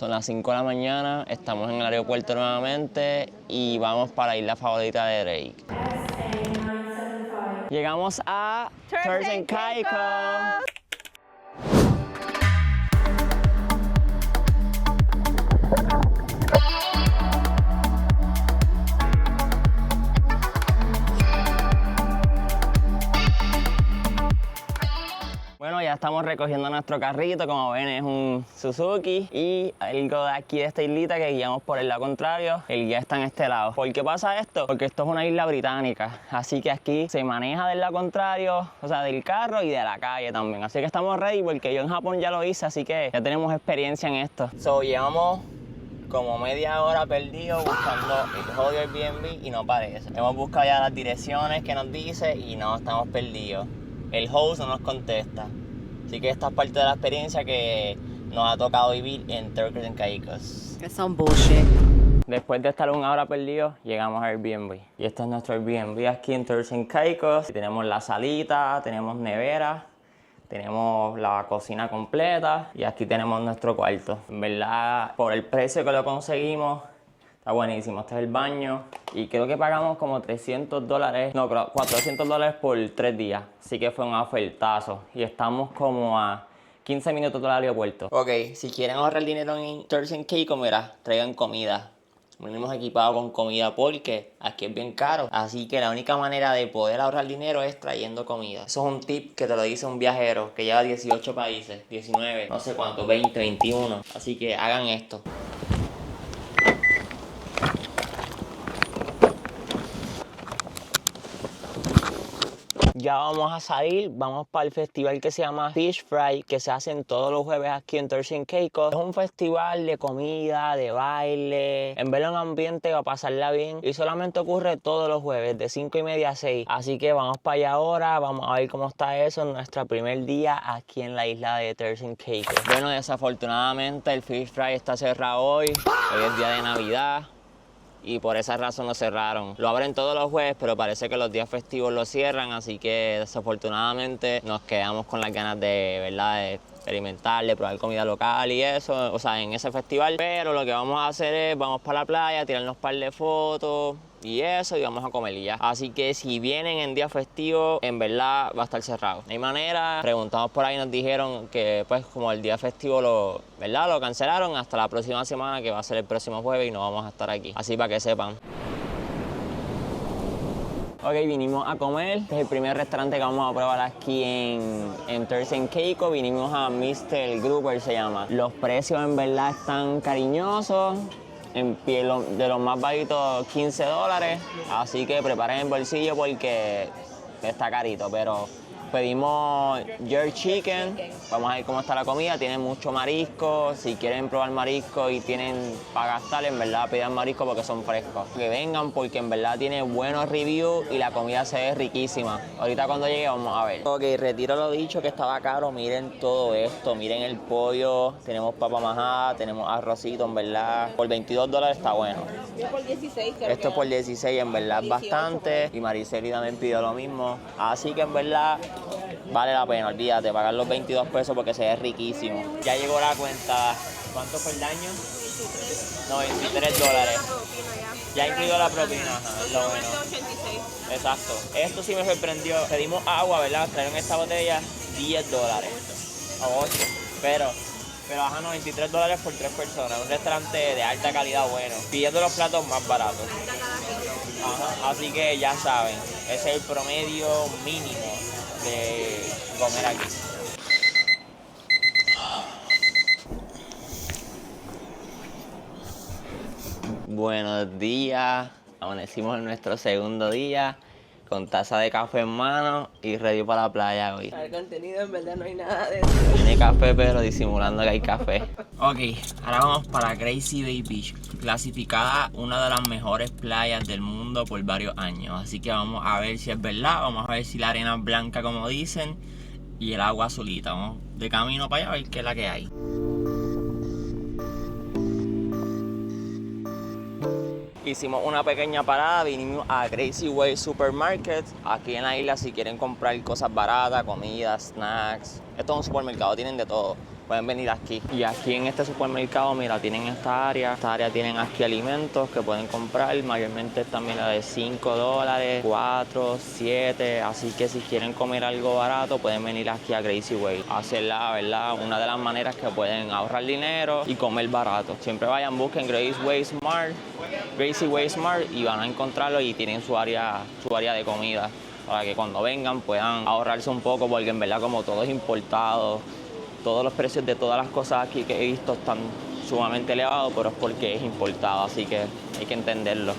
Son las 5 de la mañana, estamos en el aeropuerto nuevamente y vamos para la isla favorita de Drake. Llegamos a Turks and Caicos. Bueno, ya estamos recogiendo nuestro carrito, como ven es un Suzuki y algo de aquí de esta islita que guiamos por el lado contrario, el guía está en este lado. ¿Por qué pasa esto? Porque esto es una isla británica, así que aquí se maneja del lado contrario, o sea, del carro y de la calle también. Así que estamos ready porque yo en Japón ya lo hice, así que ya tenemos experiencia en esto. Llevamos como media hora perdido buscando el jodido Airbnb y no parece. Hemos buscado ya las direcciones que nos dice y no, estamos perdidos. El host no nos contesta. Así que esta es parte de la experiencia que nos ha tocado vivir en Turks and Caicos. That's some bullshit. Después de estar una hora perdido, llegamos a Airbnb. Y este es nuestro Airbnb aquí en Turks and Caicos. Tenemos la salita, tenemos nevera, tenemos la cocina completa y aquí tenemos nuestro cuarto. En verdad, por el precio que lo conseguimos, está buenísimo. Este es el baño y creo que pagamos como $300, no, $400 por 3 días. Así que fue un ofertazo y estamos como a 15 minutos del aeropuerto. Ok, si quieren ahorrar dinero en Turks and Caicos, mira, traigan comida. Venimos equipados con comida porque aquí es bien caro. Así que la única manera de poder ahorrar dinero es trayendo comida. Eso es un tip que te lo dice un viajero que lleva 18 países, 19, no sé cuánto, 20, 21. Así que hagan esto. Ya vamos a salir, vamos para el festival que se llama Fish Fry, que se hacen todos los jueves aquí en Turks and Caicos. Es un festival de comida, de baile, en verlo en ambiente va a pasarla bien y solamente ocurre todos los jueves de 5:30 a 6. Así que vamos para allá ahora, vamos a ver cómo está eso en nuestro primer día aquí en la isla de Turks and Caicos. Bueno, desafortunadamente el Fish Fry está cerrado hoy es día de Navidad. Y por esa razón lo cerraron. Lo abren todos los jueves, pero parece que los días festivos lo cierran, así que desafortunadamente nos quedamos con las ganas de, ¿verdad?, de experimentar, de probar comida local y eso, o sea, en ese festival. Pero lo que vamos a hacer es, vamos para la playa, tirarnos un par de fotos y eso, y vamos a comer y ya. Así que si vienen en día festivo, en verdad va a estar cerrado. No hay manera. Preguntamos por ahí, nos dijeron que pues como el día festivo lo cancelaron hasta la próxima semana, que va a ser el próximo jueves y no vamos a estar aquí. Así para que sepan. Ok, vinimos a comer. Este es el primer restaurante que vamos a probar aquí en Turks and Caicos. Vinimos a Mr. Grouper, se llama. Los precios en verdad están cariñosos. En pie de los más bajitos, $15. Así que preparen el bolsillo porque está carito, pero pedimos jerk chicken. Vamos a ver cómo está la comida. Tiene mucho marisco. Si quieren probar marisco y tienen para gastar, en verdad pidan marisco porque son frescos. Que vengan porque en verdad tiene buenos reviews y la comida se ve riquísima. Ahorita cuando llegue vamos a ver. Ok, retiro lo dicho que estaba caro. Miren todo esto. Miren el pollo. Tenemos papa majada. Tenemos arrocito, en verdad. Por $22 está bueno. Por 16. Esto es por 16, en verdad es bastante. Y Mariceli también pidió lo mismo. Así que en verdad vale la pena, olvídate, pagar los $22 porque se ve riquísimo. Ya llegó la cuenta. ¿Cuánto fue el daño? $93. Ya incluido la propina, ajá, lo bueno. 86. Exacto. Esto sí me sorprendió. Pedimos agua, ¿verdad? Trajeron esta botella, $10. O 8. Pero ajá, $93 por 3 personas. Un restaurante de alta calidad bueno. Pidiendo los platos más baratos. Ajá, así que ya saben, ese es el promedio mínimo de comer aquí. Buenos días, amanecimos en nuestro segundo día con taza de café en mano y ready para la playa hoy. Para el contenido en verdad no hay nada de eso. Tiene café pero disimulando que hay café. Ok, ahora vamos para Crazy Bay Beach, clasificada una de las mejores playas del mundo por varios años. Así que vamos a ver si es verdad, vamos a ver si la arena es blanca como dicen y el agua azulita. Vamos de camino para allá a ver qué es la que hay. Hicimos una pequeña parada, vinimos a Crazy Way Supermarket. Aquí en la isla si quieren comprar cosas baratas, comida, snacks. Esto es un supermercado, tienen de todo. pueden venir aquí. Y aquí en este supermercado, mira, tienen esta área. Esta área tienen aquí alimentos que pueden comprar. Mayormente están, mira, de $5, 4, 7. Así que si quieren comer algo barato, pueden venir aquí a Gracie Way. Hacerla, ¿verdad? Una de las maneras que pueden ahorrar dinero y comer barato. Siempre vayan, busquen Gracie Way Smart y van a encontrarlo y tienen su área de comida. Para que cuando vengan puedan ahorrarse un poco, porque en verdad como todo es importado, todos los precios de todas las cosas aquí que he visto están sumamente elevados, pero es porque es importado, así que hay que entenderlo.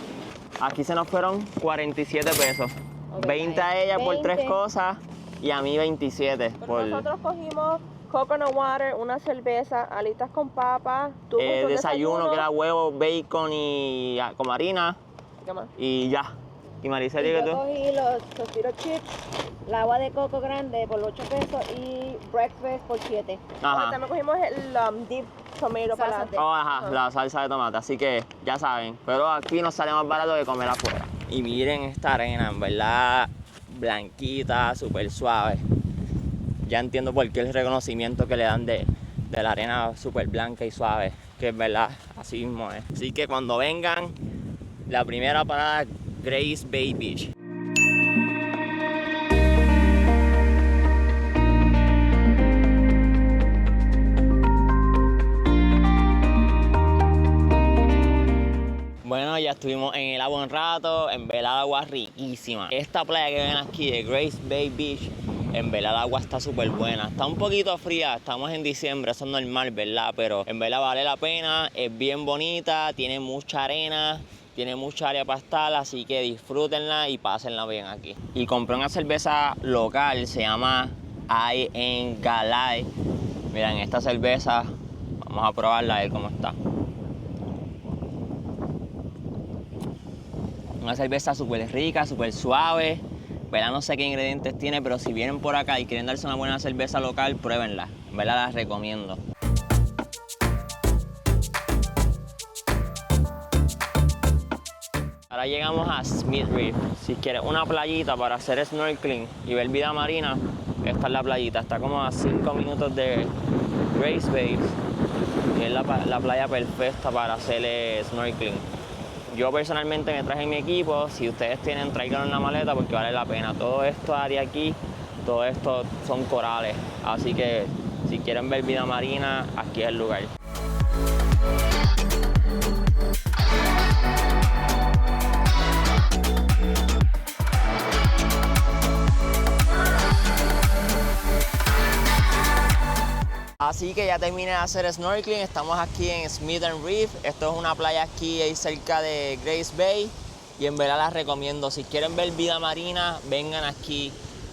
Aquí se nos fueron 47 pesos. Ok, 20 a ella por 3 20. cosas y a mí 27. Pero nosotros cogimos coconut water, una cerveza, alitas con papas, tú pusiste un desayuno que era huevo, bacon y con harina ¿Qué más? y ya. Y Mariceli, Y ¿qué yo tú? cogí los Tostitos Chips, el agua de coco grande por 8 pesos y breakfast por 7. Ajá. También cogimos el deep tomato para Salsa de- Oh, ajá, la salsa de tomate, así que ya saben. Pero aquí nos sale más barato que comer afuera. Y miren esta arena, en verdad, blanquita, súper suave. Ya entiendo por qué el reconocimiento que le dan de la arena súper blanca y suave, que es verdad, así mismo es. Así que cuando vengan, la primera parada, Grace Bay Beach. Bueno, ya estuvimos en el agua un rato, en verdad el agua riquísima. Esta playa que ven aquí de Grace Bay Beach, en verdad el agua está súper buena. Está un poquito fría, estamos en diciembre, eso es normal, ¿verdad? Pero en verdad vale la pena, es bien bonita, tiene mucha arena, tiene mucha área para estar, así que disfrútenla y pásenla bien aquí. Y compré una cerveza local, se llama I en Galay. Miren, esta cerveza, vamos a probarla a ver cómo está. Una cerveza súper rica, súper suave. ¿Verdad? No sé qué ingredientes tiene, pero si vienen por acá y quieren darse una buena cerveza local, pruébenla. ¿Verdad? Las recomiendo. Ahora llegamos a Smith Reef. Si quieres una playita para hacer snorkeling y ver vida marina, esta es la playita. Está como a 5 minutos de Grace Bay. Y es la playa perfecta para hacer snorkeling. Yo personalmente me traje mi equipo. Si ustedes tienen, tráiganlo en la maleta porque vale la pena. Todo esto área aquí, todo esto son corales. Así que si quieren ver vida marina, aquí es el lugar. Así que ya terminé de hacer snorkeling, estamos aquí en Smith Reef. Esto es una playa aquí ahí cerca de Grace Bay y en verdad las recomiendo. Si quieren ver vida marina, vengan aquí.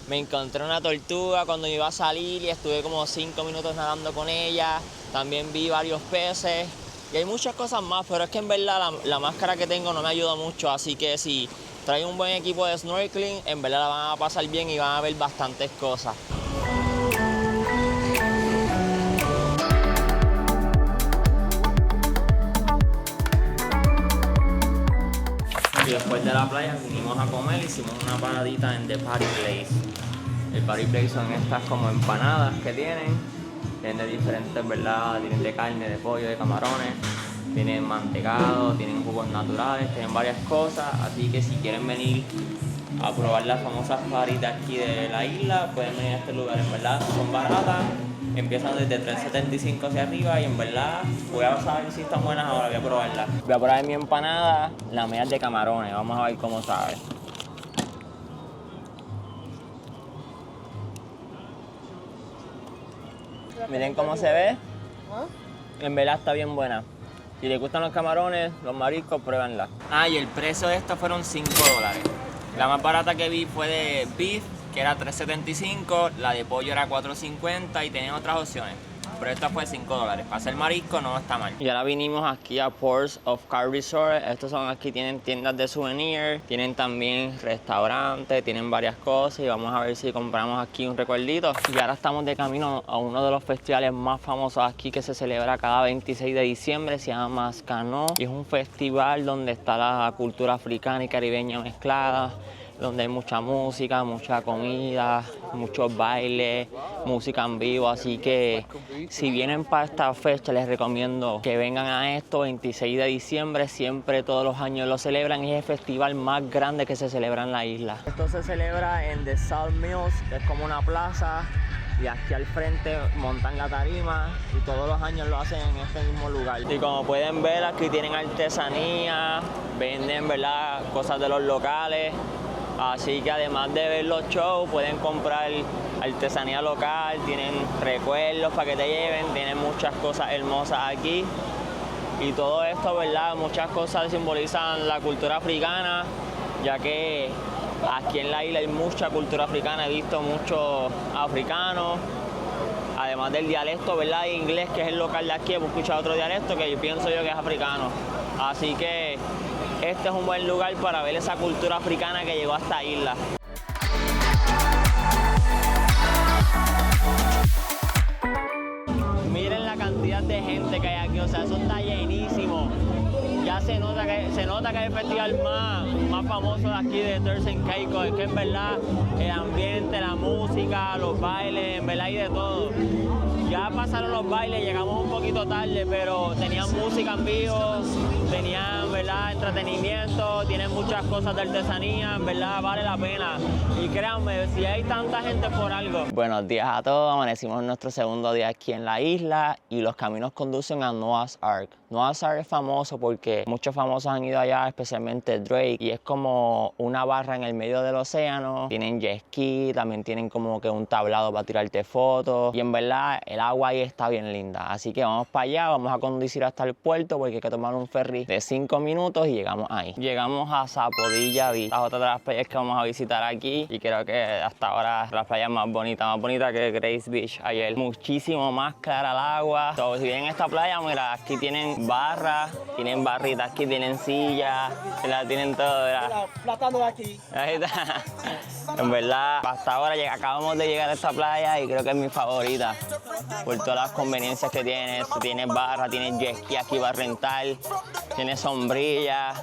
Me encontré una tortuga cuando me iba a salir y estuve como 5 minutos nadando con ella. También vi varios peces y hay muchas cosas más, pero es que en verdad la máscara que tengo no me ayuda mucho, así que si traen un buen equipo de snorkeling, en verdad la van a pasar bien y van a ver bastantes cosas. Y después de la playa vinimos a comer, hicimos una paradita en The Party Place. El Party Place son estas como empanadas que tienen de diferentes, ¿verdad? Tienen de carne, de pollo, de camarones, tienen mantecado, tienen jugos naturales, tienen varias cosas. Así que si quieren venir a probar las famosas paris de aquí de la isla, pueden venir a este lugar, en verdad son baratas. Empiezan desde $3.75 hacia arriba y en verdad voy a saber si están buenas ahora, voy a probarlas. Voy a probar mi empanada, la mía es de camarones, vamos a ver cómo sabe. Miren cómo se ve, en verdad está bien buena. Si les gustan los camarones, los mariscos, pruébenla. Ah, y el precio de esta fueron $5. La más barata que vi fue de beef, que era $3.75, la de pollo era $4.50 y tenían otras opciones. Pero esta fue $5. Para hacer marisco no está mal. Y ahora vinimos aquí a Ports of Car Resort. Estos son aquí, tienen tiendas de souvenir, tienen también restaurantes, tienen varias cosas y vamos a ver si compramos aquí un recuerdito. Y ahora estamos de camino a uno de los festivales más famosos aquí que se celebra cada 26 de diciembre, se llama Mascano. Y es un festival donde está la cultura africana y caribeña mezclada. donde hay mucha música, mucha comida, muchos bailes, música en vivo. Así que si vienen para esta fecha, les recomiendo que vengan a esto, 26 de diciembre. Siempre, todos los años lo celebran. Es el festival más grande que se celebra en la isla. Esto se celebra en The Salt Mills, que es como una plaza. Y aquí al frente montan la tarima y todos los años lo hacen en este mismo lugar. Y como pueden ver, aquí tienen artesanía, venden, ¿verdad?, cosas de los locales. Así que además de ver los shows, pueden comprar artesanía local, tienen recuerdos para que te lleven, tienen muchas cosas hermosas aquí. Y todo esto, ¿verdad?, muchas cosas simbolizan la cultura africana, ya que aquí en la isla hay mucha cultura africana. He visto muchos africanos, además del dialecto, ¿verdad?, inglés, que es el local de aquí. Hemos escuchado otro dialecto que yo pienso que es africano. Así que este es un buen lugar para ver esa cultura africana que llegó a esta isla. Miren la cantidad de gente que hay aquí, o sea, eso está llenísimo. Ya se nota que es el festival más famoso de aquí de Turks and Caicos. Es que en verdad el ambiente, la música, los bailes, en verdad hay de todo. Ya pasaron los bailes, llegamos un poquito tarde, pero tenían música en vivo, tenían, ¿verdad?, entretenimiento, tienen muchas cosas de artesanía, en verdad vale la pena. Y créanme, si hay tanta gente por algo. Buenos días a todos, amanecimos en nuestro segundo día aquí en la isla y los caminos conducen a Noah's Ark. Noah's Ark es famoso porque muchos famosos han ido allá, especialmente Drake, y es como una barra en el medio del océano. Tienen jet ski, también tienen como que un tablado para tirarte fotos, y en verdad el agua ahí está bien linda. Así que vamos para allá, vamos a conducir hasta el puerto porque hay que tomar un ferry de 5 minutos y llegamos ahí. Llegamos a Sapodilla Beach, la otra de las playas que vamos a visitar aquí, y creo que hasta ahora la playa más bonita que Grace Beach ayer. Muchísimo más clara el agua. Si vienen a esta playa, mira, aquí tienen barras, tienen barritas, aquí tienen sillas, tienen todo, ¿verdad? Plátano aquí. Ahí está. En verdad, hasta ahora acabamos de llegar a esta playa y creo que es mi favorita por todas las conveniencias que tiene. Tienes barra, tienes jet ski aquí para rentar, tienes sombrilla,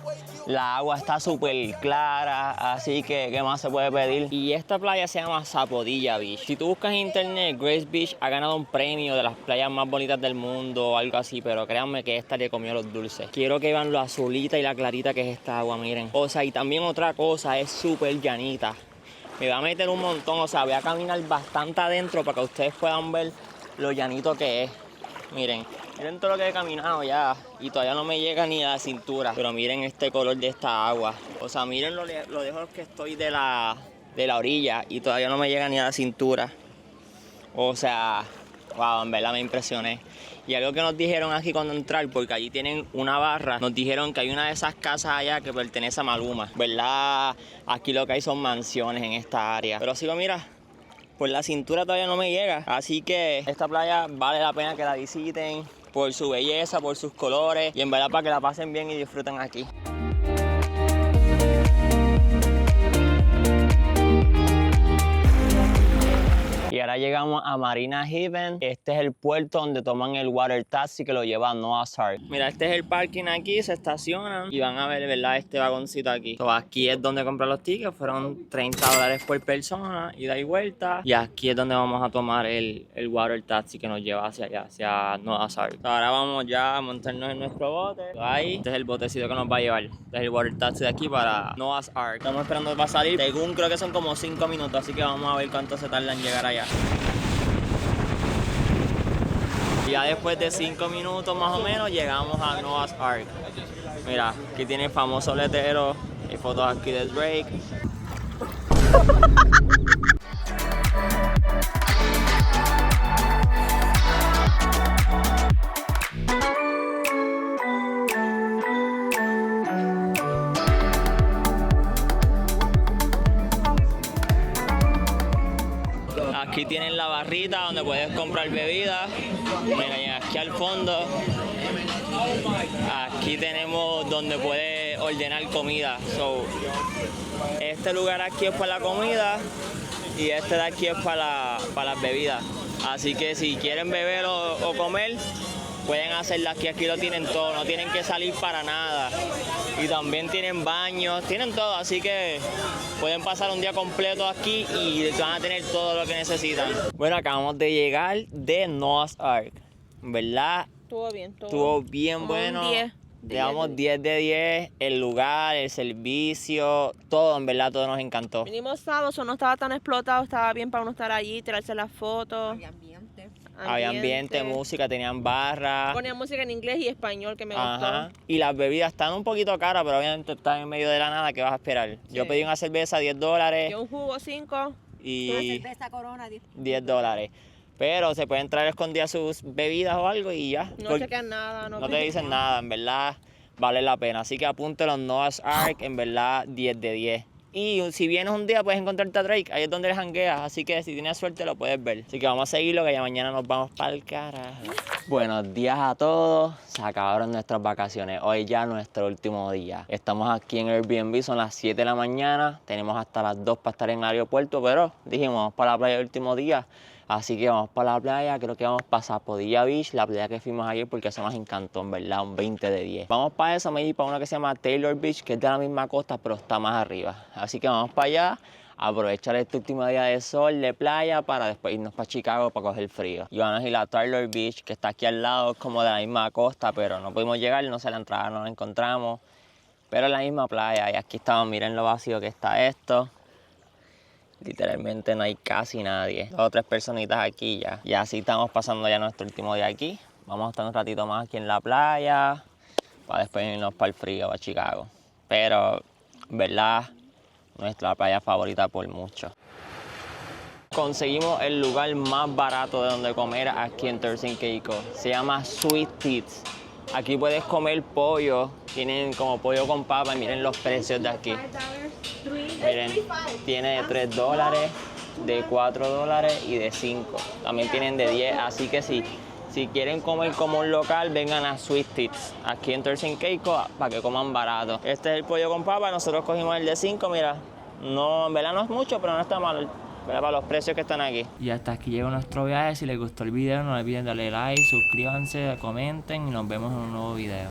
la agua está súper clara, así que ¿qué más se puede pedir? Y esta playa se llama Sapodilla Beach. Si tú buscas en internet, Grace Beach ha ganado un premio de las playas más bonitas del mundo o algo así, pero créanme que esta le comió los dulces. Quiero que vean lo azulita y la clarita que es esta agua, miren. O sea, y también otra cosa, es súper llanita. Me va a meter un montón, o sea, voy a caminar bastante adentro para que ustedes puedan ver lo llanito que es. Miren todo lo que he caminado ya y todavía no me llega ni a la cintura. Pero miren este color de esta agua. O sea, miren lo lejos que estoy de la orilla y todavía no me llega ni a la cintura. O sea, wow, en verdad me impresioné. Y algo que nos dijeron aquí cuando entrar, porque allí tienen una barra, nos dijeron que hay una de esas casas allá que pertenece a Maluma, ¿verdad? Aquí lo que hay son mansiones en esta área. Pero sigo, mira, por la cintura todavía no me llega. Así que esta playa vale la pena que la visiten por su belleza, por sus colores y en verdad para que la pasen bien y disfruten aquí. Y ahora llegamos a Marina Haven. Este es el puerto donde toman el water taxi que lo lleva a Noah's Ark. Mira, este es el parking aquí, se estacionan y van a ver, ¿verdad?, este vagoncito aquí. Aquí es donde comprar los tickets, fueron $30 por persona, ida y vuelta. Y aquí es donde vamos a tomar el water taxi que nos lleva hacia allá, hacia Noah's Ark. Ahora vamos ya a montarnos en nuestro bote. Ahí, este es el botecito que nos va a llevar. Este es el water taxi de aquí para Noah's Ark. Estamos esperando para salir. Según creo que son como 5 minutos, así que vamos a ver cuánto se tarda en llegar allá. Y ya después de 5 minutos más o menos llegamos a Noah's Ark. Mira, aquí tiene el famoso letrero, hay fotos aquí de Drake. Aquí tienen la barrita donde puedes comprar bebidas. Mira, aquí al fondo. Aquí tenemos donde puedes ordenar comida. Este lugar aquí es para la comida y este de aquí es para las bebidas. Así que si quieren beber o comer, pueden hacerla aquí. Aquí lo tienen todo, no tienen que salir para nada. Y también tienen baños, tienen todo, así que pueden pasar un día completo aquí y van a tener todo lo que necesitan. Bueno, acabamos de llegar de Noah's Ark, ¿verdad? Estuvo bien, Estuvo bien como bueno. un 10. Le damos 10 de 10, el lugar, el servicio, todo, en verdad, todo nos encantó. Vinimos sábado, no estaba tan explotado, estaba bien para uno estar allí, tirarse las fotos. Había ambiente. Había ambiente, música, tenían barra. Ponían música en inglés y español que me Ajá. gustó. Y las bebidas están un poquito caras, pero obviamente están en medio de la nada, ¿qué vas a esperar? Yo Sí. pedí una cerveza $10 Y un jugo 5. Una y cerveza Corona, $10. Pero se pueden traer escondidas sus bebidas o algo y ya. No chequean nada. No te dicen nada, en verdad vale la pena. Así que apunte los Noah's Ark, en verdad 10 de 10. Y si vienes un día puedes encontrarte a Drake, ahí es donde le jangueas, así que si tienes suerte lo puedes ver. Así que vamos a seguirlo, que ya mañana nos vamos para el carajo. Buenos días a todos, se acabaron nuestras vacaciones, hoy ya nuestro último día. Estamos aquí en Airbnb, son las 7 de la mañana, tenemos hasta las 2 para estar en el aeropuerto, pero dijimos vamos para la playa el último día. Así que vamos para la playa, creo que vamos para Sapodilla Beach, la playa que fuimos ayer porque eso nos encantó, en verdad, un 20 de 10. Vamos para eso, me voy para una que se llama Taylor Beach, que es de la misma costa, pero está más arriba. Así que vamos para allá, aprovechar este último día de sol, de playa, para después irnos para Chicago para coger frío. Y vamos a ir a Taylor Beach, que está aquí al lado, es como de la misma costa, pero no pudimos llegar, no sé la entrada, no la encontramos. Pero es la misma playa, y aquí estamos, miren lo vacío que está esto. Literalmente no hay casi nadie. 2 o 3 personitas aquí ya. Y así estamos pasando ya nuestro último día aquí. Vamos a estar un ratito más aquí en la playa para después irnos para el frío, para Chicago. Pero, en verdad, nuestra playa favorita por mucho. Conseguimos el lugar más barato de donde comer aquí en Turks and Caicos. Se llama Sweet Teats. Aquí puedes comer pollo. Tienen como pollo con papa y miren los precios de aquí. Miren, tiene de $3, de $4 y de 5. También tienen de 10, así que si quieren comer como un local, vengan a Sweet Teats, aquí en Turks and Caicos, para que coman barato. Este es el pollo con papa, nosotros cogimos el de 5, mira, no, en verdad no es mucho, pero no está mal, para los precios que están aquí. Y hasta aquí llegó nuestro viaje. Si les gustó el video, no olviden darle like, suscríbanse, comenten y nos vemos en un nuevo video.